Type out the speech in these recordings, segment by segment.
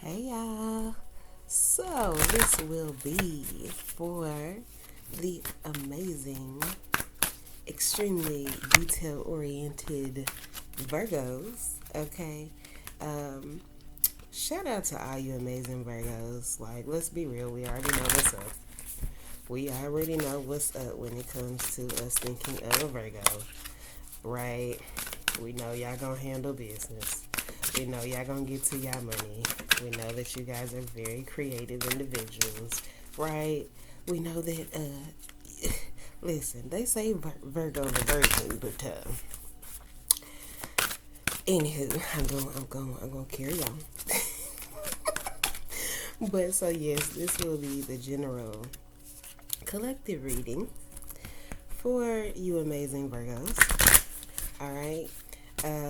Hey y'all. So this will be for the amazing, extremely detail oriented Virgos. Okay. Um, Shout out to all you amazing Virgos. Like, let's be real, we already know what's up. We already know what's up when it comes to us thinking of a Virgo. Right? We know y'all gonna handle business. We know y'all gonna get to y'all money. We know that you guys are very creative individuals, right? We know that, listen, they say Virgo the virgin, but, anywho, I'm gonna carry on. But, so yes, this will be the general collective reading for you amazing Virgos. All right.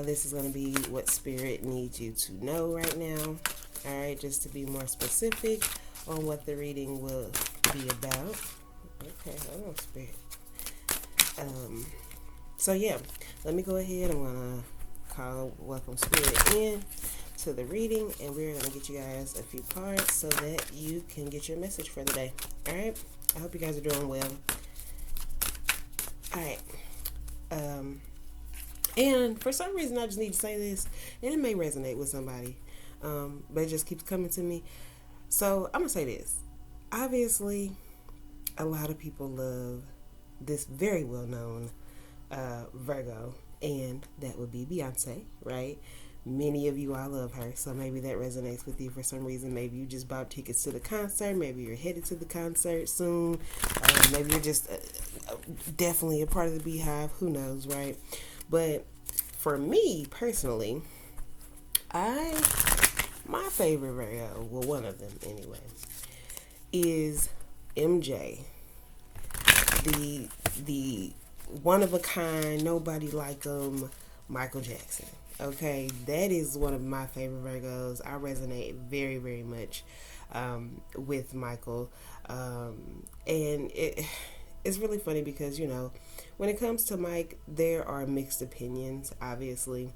This is going to be what Spirit needs you to know right now. All right, just to be more specific on what the reading will be about. Okay, hold on, Spirit. So yeah, let me go ahead. I'm going to welcome Spirit in to the reading, and we're going to get you guys a few cards so that you can get your message for the day. All right. I hope you guys are doing well. All right. And for some reason, I just need to say this, and it may resonate with somebody, but it just keeps coming to me. So I'm going to say this. Obviously, a lot of people love this very well-known Virgo, and that would be Beyonce, right? Many of you all love her, so maybe that resonates with you for some reason. Maybe you just bought tickets to the concert. Maybe you're headed to the concert soon. Maybe you're just definitely a part of the Beehive. Who knows, right? But for me personally, my favorite Virgo, well, one of them anyway, is MJ, the one of a kind, nobody like Michael Jackson. Okay, that is one of my favorite Virgos. I resonate very, very much with Michael, and it's really funny because, you know, when it comes to Mike, there are mixed opinions, obviously.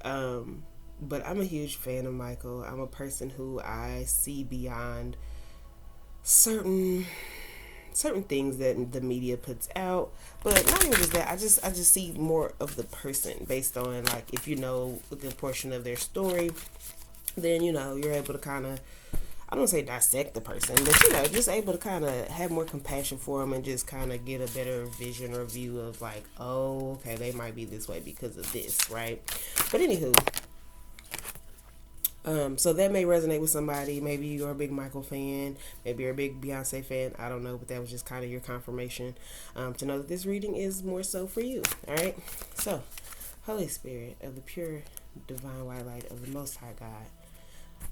But I'm a huge fan of Michael. I'm a person who I see beyond certain things that the media puts out, but not even just that. I just see more of the person based on, like, if you know a good portion of their story, then, you know, you're able to kind of, I don't say dissect the person, but, you know, just able to kind of have more compassion for them and just kind of get a better vision or view of, like, oh, okay, they might be this way because of this, right? But anywho, so that may resonate with somebody. Maybe you're a big Michael fan. Maybe you're a big Beyonce fan. I don't know, but that was just kind of your confirmation to know that this reading is more so for you. All right? So, Holy Spirit of the pure divine white light of the Most High God,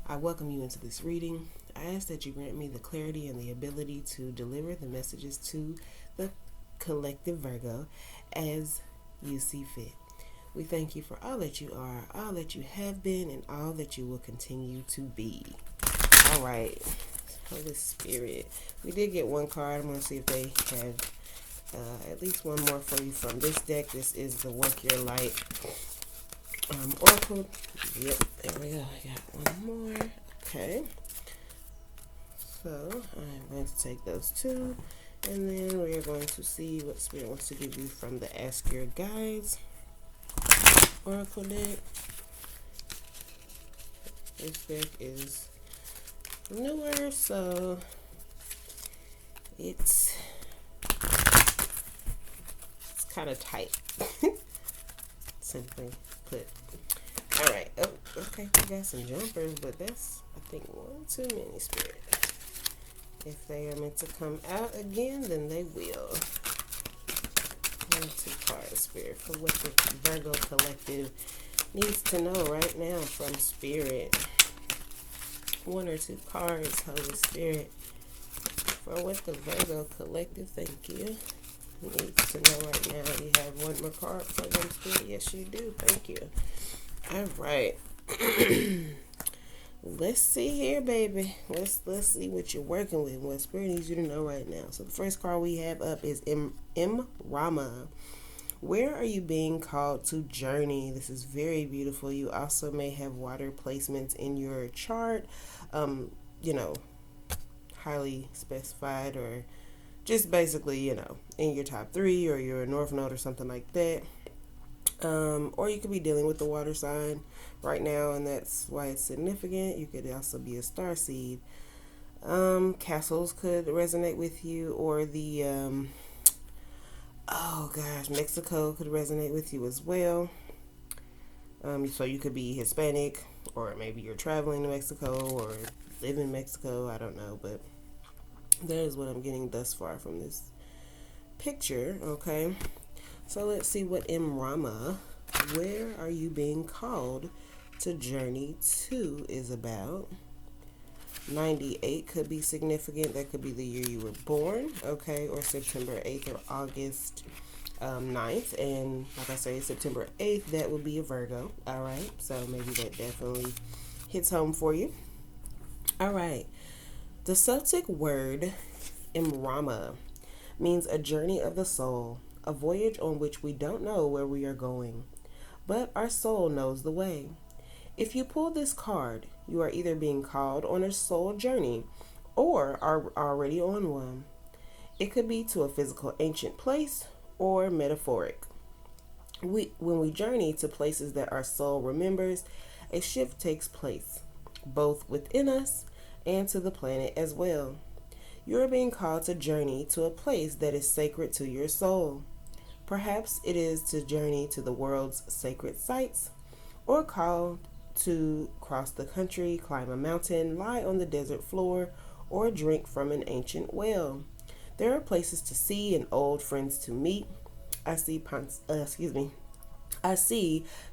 I welcome you into this reading. I ask that you grant me the clarity and the ability to deliver the messages to the collective Virgo as you see fit. We thank you for all that you are, all that you have been, and all that you will continue to be. All right. Holy Spirit. We did get one card. I'm going to see if they have at least one more for you from this deck. This is the Work Your Light Oracle. Yep, there we go. I got one more. Okay. So I'm going to take those two, and then we're going to see what Spirit wants to give you from the Ask Your Guides Oracle deck. This deck is newer, so it's kind of tight. Simply put. All right. Oh, okay. We got some jumpers, but that's, I think, one too many, Spirit. If they are meant to come out again, then they will. Two cards, Spirit, for what the Virgo collective needs to know right now from Spirit. One or two cards, Holy Spirit, for what the Virgo collective, thank you, needs to know right now. You have one more card for them, Spirit? Yes, you do. Thank you. All right. Let's see here, baby. Let's see what you're working with, what Spirit needs you to know right now. So the first card we have up is M Rama, Where are you being called to journey? This is very beautiful. You also may have water placements in your chart, um, you know, highly specified, or just basically, in your top three or your north node or something like that. Or you could be dealing with the water sign right now, and that's why it's significant. You could also be a star seed. Castles could resonate with you, or oh gosh, Mexico could resonate with you as well. So you could be Hispanic, or maybe you're traveling to Mexico or live in Mexico. I don't know, but that is what I'm getting thus far from this picture. Okay, so let's see what Imrama, where are you being called to journey to, is about. 98 could be significant. That could be the year you were born, okay, or September 8th or August 9th. And like I say, September 8th, that would be a Virgo. All right, so maybe that definitely hits home for you. All right, the Celtic word Imrama means a journey of the soul, a voyage on which we don't know where we are going, but our soul knows the way. If you pull this card, you are either being called on a soul journey or are already on one. It could be to a physical ancient place or metaphoric. When we journey to places that our soul remembers, a shift takes place, both within us and to the planet as well. You are being called to journey to a place that is sacred to your soul. Perhaps it is to journey to the world's sacred sites, or called to cross the country, climb a mountain, lie on the desert floor, or drink from an ancient well. There are places to see and old friends to meet. I see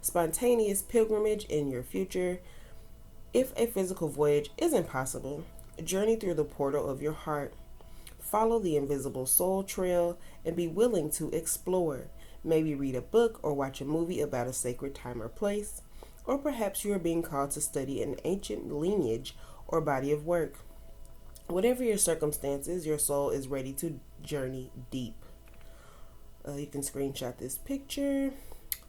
spontaneous pilgrimage in your future. If a physical voyage isn't possible, journey through the portal of your heart. Follow the invisible soul trail and be willing to explore. Maybe read a book or watch a movie about a sacred time or place. Or perhaps you are being called to study an ancient lineage or body of work. Whatever your circumstances, your soul is ready to journey deep. You can screenshot this picture,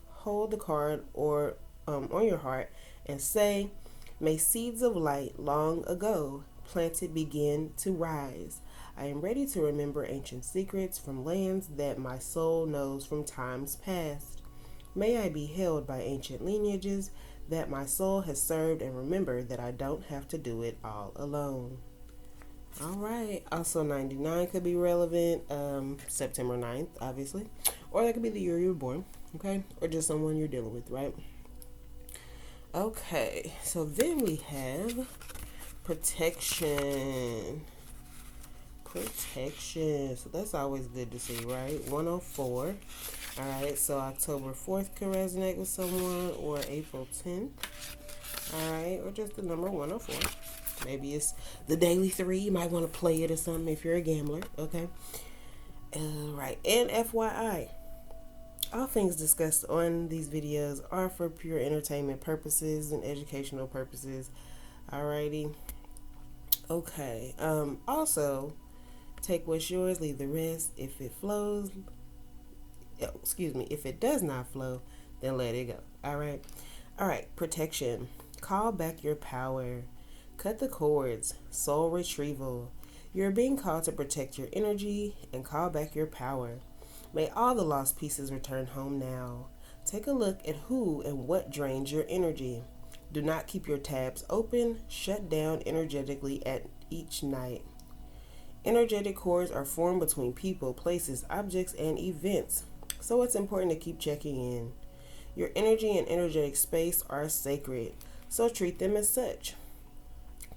hold the card or on your heart, and say, "May seeds of light long ago planted begin to rise. I am ready to remember ancient secrets from lands that my soul knows from times past. May I be held by ancient lineages that my soul has served, and remember that I don't have to do it all alone." All right. Also, 99 could be relevant. September 9th, obviously. Or that could be the year you were born. Okay. Or just someone you're dealing with, right? Okay. So then we have protection. So that's always good to see, right? 104. All right, so October 4th could resonate with someone, or April 10th. All right, or just the number 104. Maybe it's the daily 3. You might want to play it or something if you're a gambler, okay? All right, and FYI, all things discussed on these videos are for pure entertainment purposes and educational purposes. Alrighty. Okay. Also, take what's yours, leave the rest. If it flows, if it does not flow, then let it go. All right, protection. Call back your power. Cut the cords. Soul retrieval. You're being called to protect your energy and call back your power. May all the lost pieces return home now. Take a look at who and what drains your energy. Do not keep your tabs open. Shut down energetically at each night. Energetic cords are formed between people, places, objects, and events, so it's important to keep checking in. Your energy and energetic space are sacred, so treat them as such.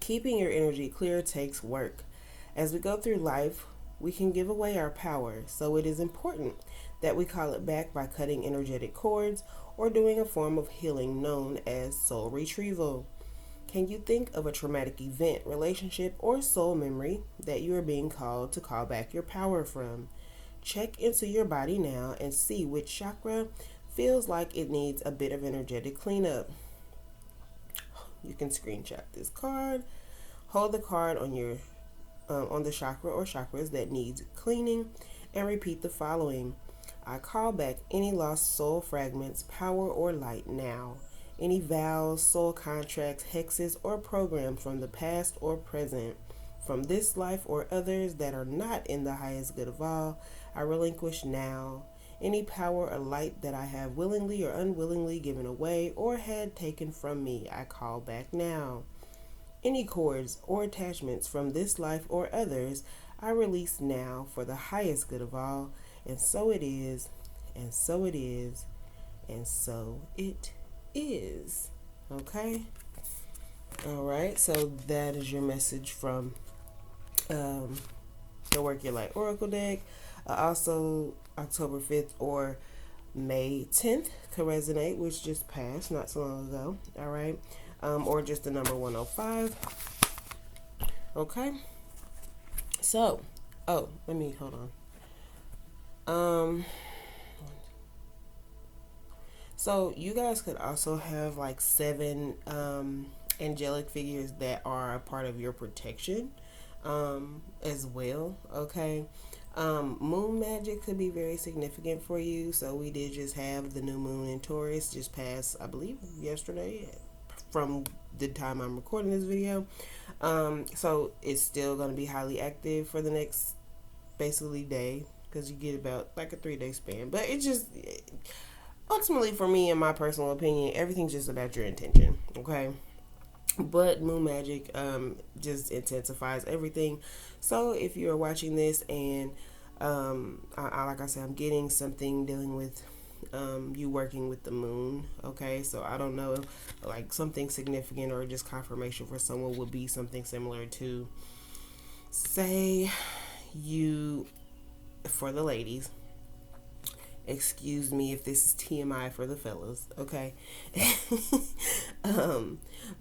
Keeping your energy clear takes work. As we go through life, we can give away our power, so it is important that we call it back by cutting energetic cords or doing a form of healing known as soul retrieval. Can you think of a traumatic event, relationship, or soul memory that you are being called to call back your power from? Check into your body now and see which chakra feels like it needs a bit of energetic cleanup. You can screenshot this card. Hold the card on the chakra or chakras that needs cleaning, and repeat the following. I call back any lost soul fragments, power, or light now. Any vows, soul contracts, hexes, or programs from the past or present, from this life or others that are not in the highest good of all, I relinquish now. Any power or light that I have willingly or unwillingly given away or had taken from me, I call back now. Any cords or attachments from this life or others, I release now for the highest good of all. And so it is, and so it is, and so it is. Okay? All right, so that is your message from the Work Your Light Oracle deck. Also, October 5th or May 10th could resonate, which just passed not so long ago. All right. Or just the number 105. Okay. So, let me hold on. So you guys could also have like 7 angelic figures that are a part of your protection as well. Okay. Moon magic could be very significant for you. So we did just have the new moon in Taurus just passed, I believe, yesterday from the time I'm recording this video. So it's still going to be highly active for the next basically day, because you get about like a 3-day span. But it just, ultimately for me, in my personal opinion, everything's just about your intention. Okay. But moon magic just intensifies everything. So if you're watching this and like I said, I'm getting something dealing with you working with the moon. Okay, so I don't know if like something significant or just confirmation for someone would be something similar to, say, you, for the ladies, excuse me if this is TMI for the fellas, okay?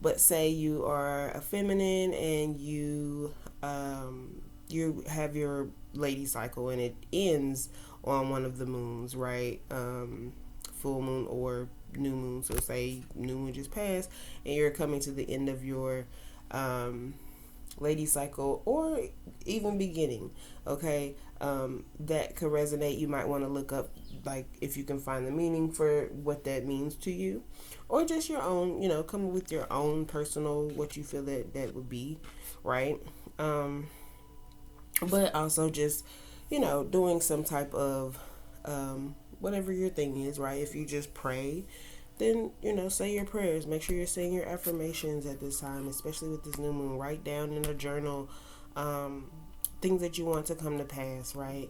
But say you are a feminine and you have your lady cycle and it ends on one of the moons, right? Full moon or new moon. So say new moon just passed and you're coming to the end of your lady cycle or even beginning, okay? That could resonate. You might want to look up, like, if you can find the meaning for what that means to you, or just your own, come up with your own personal, what you feel that would be, right? But also just, doing some type of, whatever your thing is, right? If you just pray, then, say your prayers. Make sure you're saying your affirmations at this time, especially with this new moon. Write down in a journal, things that you want to come to pass, right?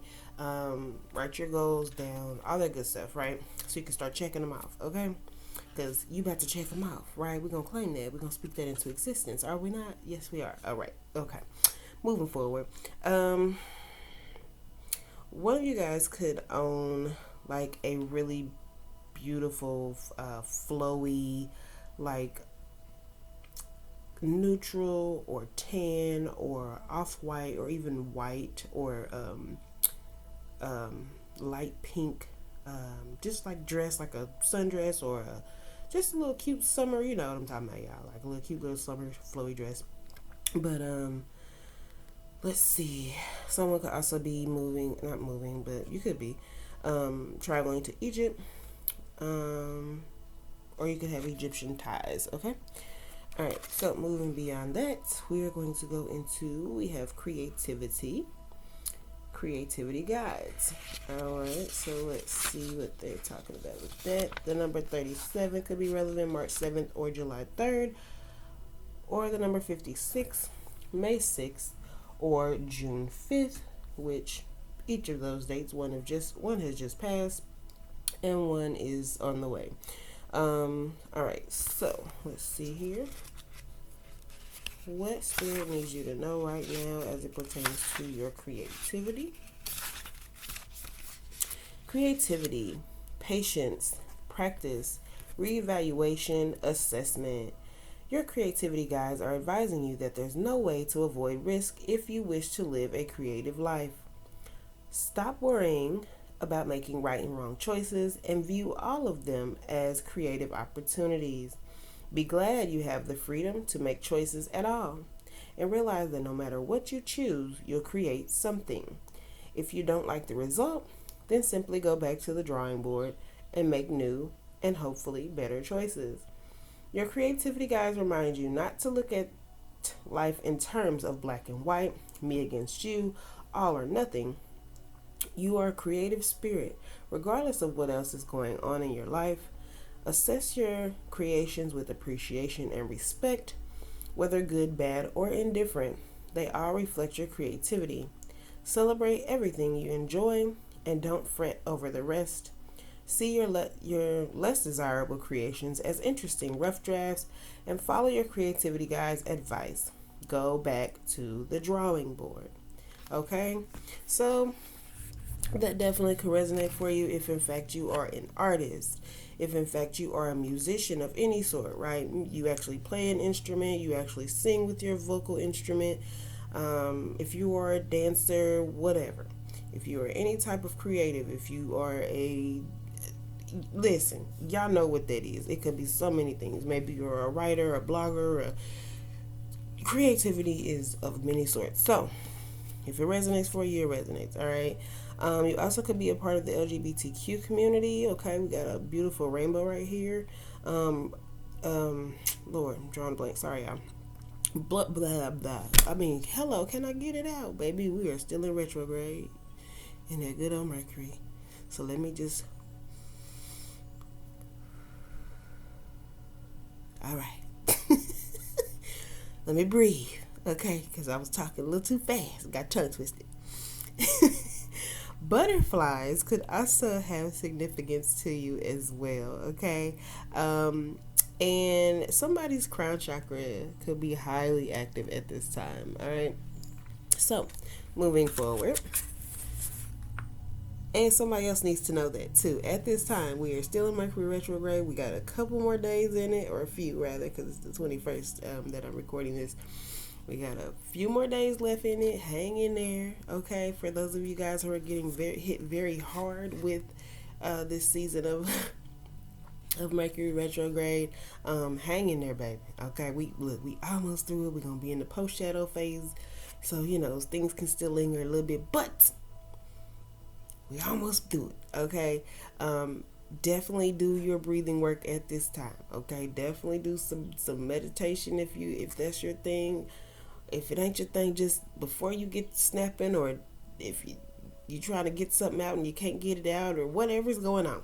Write your goals down, all that good stuff, right? So you can start checking them off, okay? Because you about to check them off, right? We're going to claim that. We're going to speak that into existence. Are we not? Yes, we are. All right. Okay. Moving forward. One of you guys could own like a really beautiful, flowy, like neutral or tan or off-white or even white or light pink, just like dress, like a sundress or just a little cute summer, you know what I'm talking about, y'all, like a little cute little summer flowy dress. But let's see, someone could also be not moving, but you could be traveling to Egypt, or you could have Egyptian ties, okay? All right, so moving beyond that, we are going to go into, we have creativity guides. All right, so let's see what they're talking about with that. The number 37 could be relevant March 7th or July 3rd, or the number 56, May 6th, or June 5th, which each of those dates, one has just passed and one is on the way. All right, so let's see here. What Spirit needs you to know right now as it pertains to your creativity? Creativity, patience, practice, reevaluation, assessment. Your creativity guides are advising you that there's no way to avoid risk if you wish to live a creative life. Stop worrying about making right and wrong choices and view all of them as creative opportunities. Be glad you have the freedom to make choices at all, and realize that no matter what you choose, you'll create something. If you don't like the result, then simply go back to the drawing board and make new and hopefully better choices. Your creativity guides remind you not to look at life in terms of black and white, me against you, all or nothing. You are a creative spirit, regardless of what else is going on in your life. Assess your creations with appreciation and respect, whether good, bad, or indifferent. They all reflect your creativity. Celebrate everything you enjoy and don't fret over the rest. See your less desirable creations as interesting rough drafts and follow your creativity guide's advice. Go back to the drawing board. Okay? So that definitely could resonate for you if in fact you are an artist, if in fact you are a musician of any sort, right? You actually play an instrument, you actually sing with your vocal instrument, if you are a dancer, whatever, if you are any type of creative, if you are a listen, y'all know what that is. It could be so many things. Maybe you're a writer, a blogger, creativity is of many sorts. So if it resonates for you, it resonates. All right. You also could be a part of the LGBTQ community. Okay, we got a beautiful rainbow right here. Lord, I'm drawing a blank. Sorry, y'all. Blah blah blah. I mean, hello, can I get it out, baby? We are still in retrograde in that good old Mercury. So let me just. All right. Let me breathe, okay? Because I was talking a little too fast. Got tongue twisted. Butterflies could also have significance to you as well, okay? And somebody's crown chakra could be highly active at this time, all right? So, moving forward. And somebody else needs to know that too. At this time, we are still in Mercury retrograde. We got a couple more days in it, or a few rather, because it's the 21st that I'm recording this. We got a few more days left in it. Hang in there, okay? For those of you guys who are getting hit very hard with this season of Mercury retrograde, hang in there, baby. Okay, we almost through it. We're gonna be in the post shadow phase, so things can still linger a little bit, but we almost do it. Okay, definitely do your breathing work at this time. Okay, definitely do some meditation if that's your thing. If it ain't your thing, just before you get snapping, or if you trying to get something out and you can't get it out, or whatever's going on,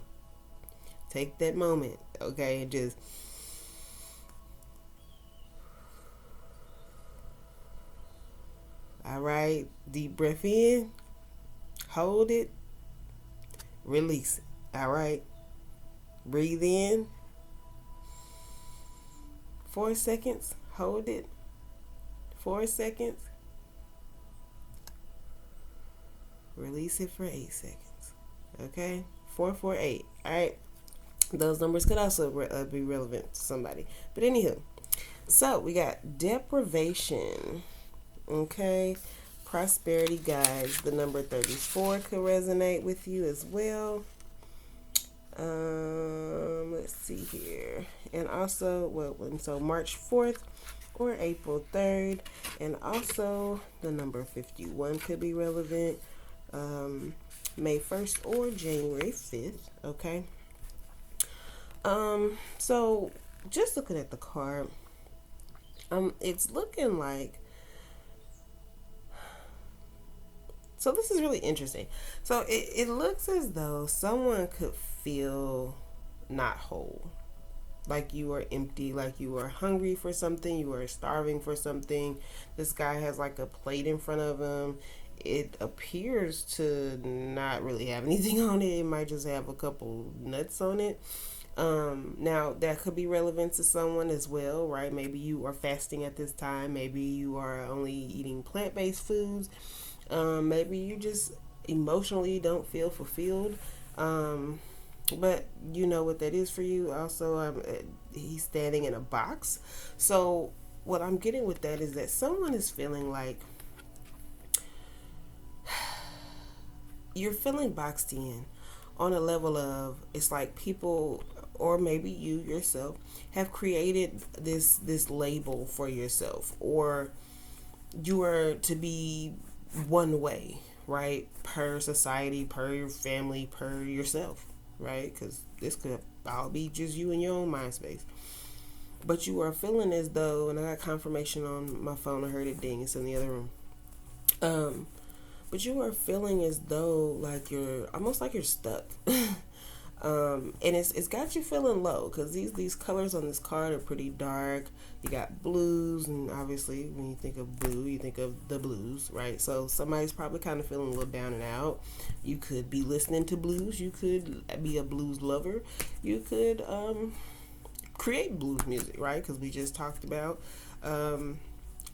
take that moment, okay, and just all right, deep breath in, hold it, release it. All right, breathe in 4 seconds, hold it 4 seconds, release it for 8 seconds. Okay, 448. All right, those numbers could also be relevant to somebody, but anywho, so we got deprivation. Okay, prosperity guys, the number 34 could resonate with you as well. Let's see here, and also so March 4th or April 3rd, and also the number 51 could be relevant. May 1st or January 5th. Okay. So just looking at the card, it's looking like, so this is really interesting. So it looks as though someone could feel not whole, like you are empty, like you are hungry for something, you are starving for something. This guy has like a plate in front of him. It appears to not really have anything on it. It might just have a couple nuts on it. Now that could be relevant to someone as well, right? Maybe you are fasting at this time. Maybe you are only eating plant-based foods. Maybe you just emotionally don't feel fulfilled. But you know what that is for you. Also, he's standing in a box. So what I'm getting with that is that someone is feeling like you're feeling boxed in on a level of, it's like people, or maybe you yourself, have created this label for yourself, or you are to be one way, right? Per society, per your family, per yourself, right? Because this could all be just you in your own mind space. But you are feeling as though, and I got confirmation on my phone, I heard it ding, it's in the other room. But you are feeling as though like you're almost like you're stuck. And it's got you feeling low because these colors on this card are pretty dark. You got blues, and obviously when you think of blue, you think of the blues, right? So somebody's probably kind of feeling a little down and out. You could be listening to blues. You could be a blues lover. You could create blues music, right? Because we just talked about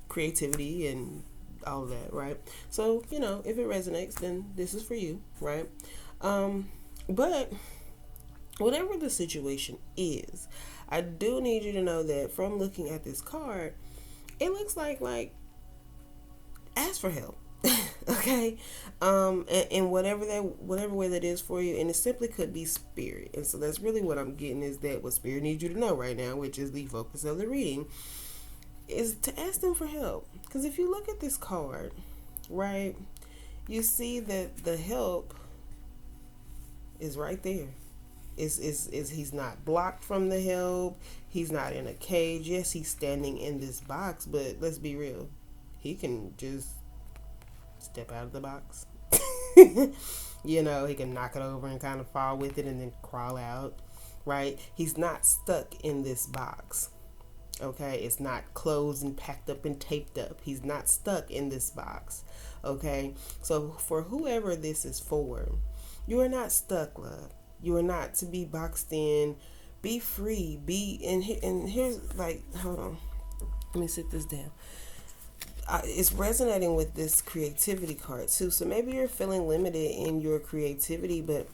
creativity and all of that, right? So, you know, if it resonates, then this is for you, right? But whatever the situation is, I do need you to know that from looking at this card, it looks like ask for help. Okay, and whatever way that is for you, and it simply could be spirit. And so that's really what I'm getting, is that what spirit needs you to know right now, which is the focus of the reading, is to ask them for help. Because if you look at this card, right, you see that the help is right there. Is he's not blocked from the help. He's not in a cage. Yes, he's standing in this box, but let's be real. He can just step out of the box. You know, he can knock it over and kind of fall with it and then crawl out, right? He's not stuck in this box. Okay, it's not closed and packed up and taped up. He's not stuck in this box. Okay, so for whoever this is for, you are not stuck, love. You are not to be boxed in. Be free. And here's hold on. Let me sit this down. It's resonating with this creativity card too. So maybe you're feeling limited in your creativity, but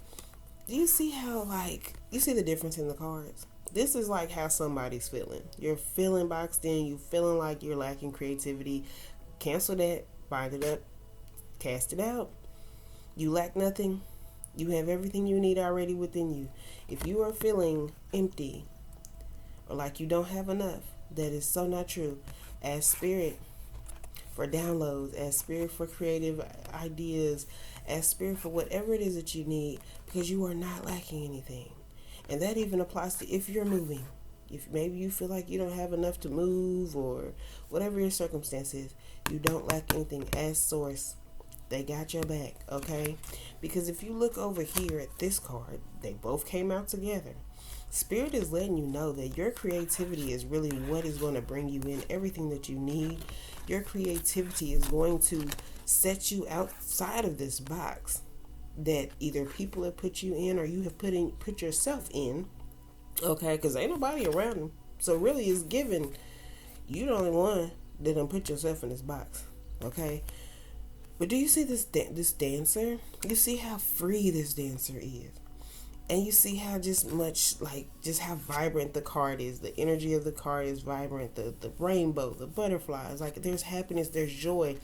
do you see how you see the difference in the cards? This is like how somebody's feeling. You're feeling boxed in. You feeling like you're lacking creativity. Cancel that. Bind it up. Cast it out. You lack nothing. You have everything you need already within you. If you are feeling empty or like you don't have enough, that is so not true. Ask spirit for downloads. Ask spirit for creative ideas. Ask spirit for whatever it is that you need, because you are not lacking anything. And that even applies to if you're moving. If maybe you feel like you don't have enough to move, or whatever your circumstances, you don't lack anything. Ask source. They got your back, okay? Because if you look over here at this card, they both came out together. Spirit is letting you know that your creativity is really what is going to bring you in everything that you need. Your creativity is going to set you outside of this box that either people have put you in or you have put yourself in, okay? Because ain't nobody around them. So really it's given, you're the only one that done put yourself in this box, okay? But do you see this dancer? You see how free this dancer is. And you see how just how vibrant the card is. The energy of the card is vibrant. The rainbow, the butterflies. Like, there's happiness, there's joy.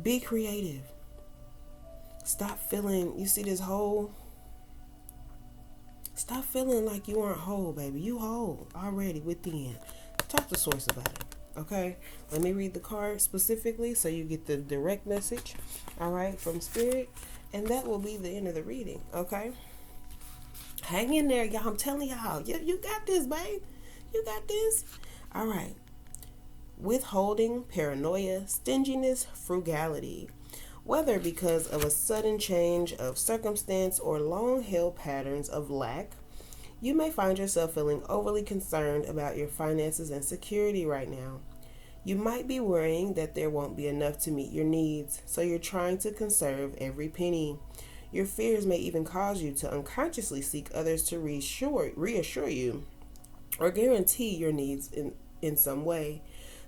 Be creative. Stop feeling, you see this hole? Stop feeling like you aren't whole, baby. You whole already within. Talk to source about it. Okay, let me read the card specifically so you get the direct message, all right, from spirit, and that will be the end of the reading. Okay, hang in there, y'all. I'm telling y'all, you got this, babe. You got this. All right. Withholding, paranoia, stinginess, frugality. Whether because of a sudden change of circumstance or long-held patterns of lack, you may find yourself feeling overly concerned about your finances and security right now. You might be worrying that there won't be enough to meet your needs, so you're trying to conserve every penny. Your fears may even cause you to unconsciously seek others to reassure you or guarantee your needs in some way.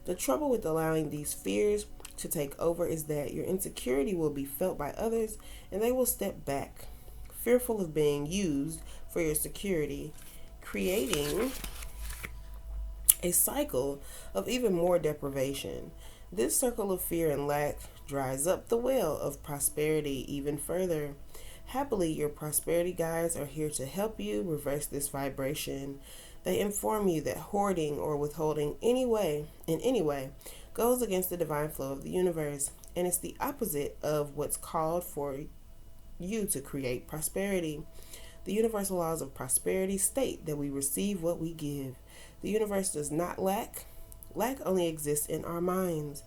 The trouble with allowing these fears to take over is that your insecurity will be felt by others and they will step back, fearful of being used for your security, creating a cycle of even more deprivation. This circle of fear and lack dries up the well of prosperity even further. Happily, your prosperity guides are here to help you reverse this vibration. They inform you that hoarding or withholding in any way goes against the divine flow of the universe. and it's the opposite of what's called for you to create prosperity. The universal laws of prosperity state that we receive what we give. The universe does not lack. Lack only exists in our minds.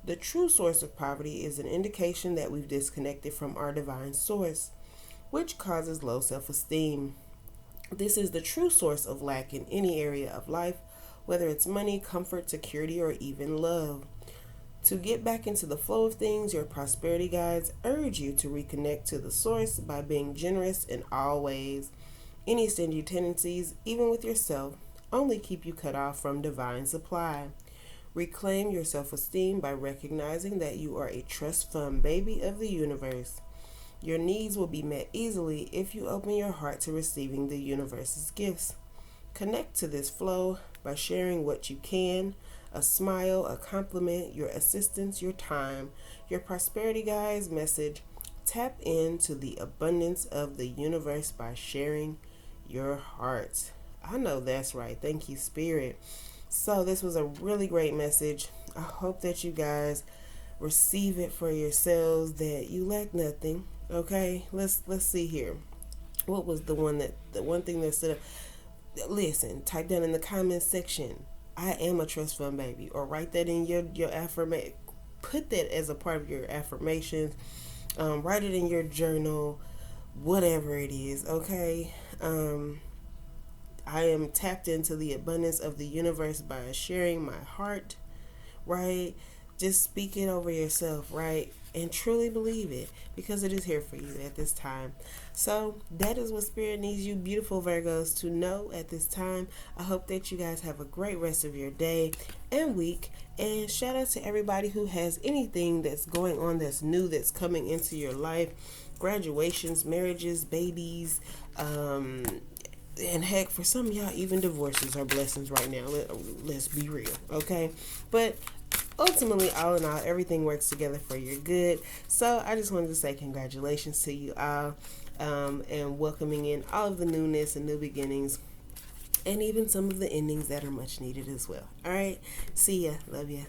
The true source of poverty is an indication that we've disconnected from our divine source, which causes low self-esteem. This is the true source of lack in any area of life, whether it's money, comfort, security, or even love. To get back into the flow of things, your prosperity guides urge you to reconnect to the source by being generous in all ways. Any stingy tendencies, even with yourself, only keep you cut off from divine supply. Reclaim your self-esteem by recognizing that you are a trust fund baby of the universe. Your needs will be met easily if you open your heart to receiving the universe's gifts. Connect to this flow by sharing what you can: a smile, a compliment, your assistance, your time. Your prosperity guide's message: tap into the abundance of the universe by sharing your heart. I know that's right. Thank you, Spirit. So this was a really great message. I hope that you guys receive it for yourselves, that you lack nothing. Okay, let's see here. What was the one thing that stood up? Listen, type down in the comments section, I am a trust fund baby, or write that in your affirmation. Put that as a part of your affirmations. Write it in your journal, whatever it is. Okay. I am tapped into the abundance of the universe by sharing my heart, right? Just speak it over yourself, right? And truly believe it, because it is here for you at this time. So that is what Spirit needs you beautiful Virgos to know at this time. I hope that you guys have a great rest of your day and week. And shout out to everybody who has anything that's going on that's new, that's coming into your life. Graduations, marriages, babies, and heck, for some of y'all, even divorces are blessings right now. Let's be real, okay? But ultimately, all in all, everything works together for your good. So I just wanted to say congratulations to you all, and welcoming in all of the newness and new beginnings, and even some of the endings that are much needed as well. All right, see ya. Love ya.